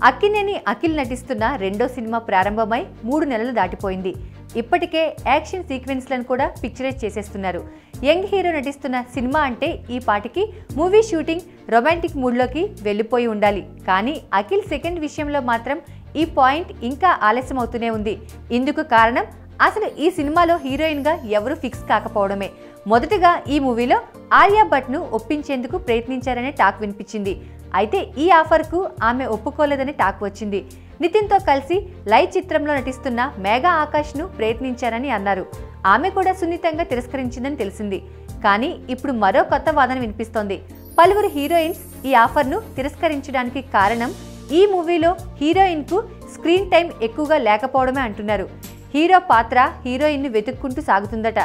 అక్కినేని అఖిల్ నటిస్తున్న రెండో సినిమా ప్రారంభమై 3 నెలలు దాటిపోయింది. ఇప్పటికే యాక్షన్ సీక్వెన్స్లను కూడా పిక్చరైజ్ చేసేస్తున్నారు. యంగ్ హీరో నటిస్తున్న సినిమా అంటే ఈ పాటికి మూవీ షూటింగ్ రొమాంటిక్ మూడ్లోకి వెళ్ళిపోయి ఉండాలి. కానీ అఖిల్ సెకండ్ విషయంలో మాత్రం ఈ పాయింట్ ఇంకా ఆలస్యం అవుతూనే ఉంది. ఇందుకు కారణం అసలు ఈ సినిమాలో హీరోయిన్గా ఎవరు ఫిక్స్ కాకపోవడమే. మొదటగా ఈ మూవీలో ఆలియా భట్ను ఒప్పించేందుకు ప్రయత్నించారనే టాక్ వినిపించింది. అయితే ఈ ఆఫర్కు ఆమె ఒప్పుకోలేదని టాక్ వచ్చింది. నితిన్తో కలిసి లై చిత్రంలో నటిస్తున్న మేఘా ఆకాష్ను ప్రయత్నించారని అన్నారు. ఆమె కూడా సున్నితంగా తిరస్కరించిందని తెలిసింది. కానీ ఇప్పుడు మరో కొత్త వాదన వినిపిస్తోంది. పలువురు హీరోయిన్స్ ఈ ఆఫర్ను తిరస్కరించడానికి కారణం ఈ మూవీలో హీరోయిన్కు స్క్రీన్ టైం ఎక్కువగా లేకపోవడమే అంటున్నారు. హీరో పాత్ర హీరోయిన్ను వెతుక్కుంటూ సాగుతుందట.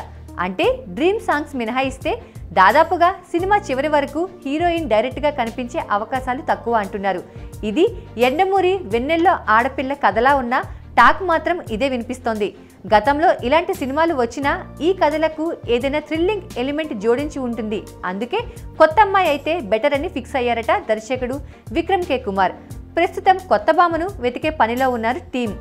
అంటే డ్రీమ్ సాంగ్స్ మినహాయిస్తే దాదాపుగా సినిమా చివరి వరకు హీరోయిన్ డైరెక్ట్గా కనిపించే అవకాశాలు తక్కువ అంటున్నారు. ఇది ఎండమూరి వెన్నెల్లో ఆడపిల్ల కథలా ఉన్న టాక్ మాత్రం ఇదే వినిపిస్తోంది. గతంలో ఇలాంటి సినిమాలు వచ్చినా ఈ కథలకు ఏదైనా థ్రిల్లింగ్ ఎలిమెంట్ జోడించి ఉంటుంది. అందుకే కొత్త అమ్మాయి అయితే బెటర్ అని ఫిక్స్ అయ్యారట దర్శకుడు విక్రమ్ కే కుమార్. ప్రస్తుతం కొత్త భామను వెతికే పనిలో ఉన్నారు టీం.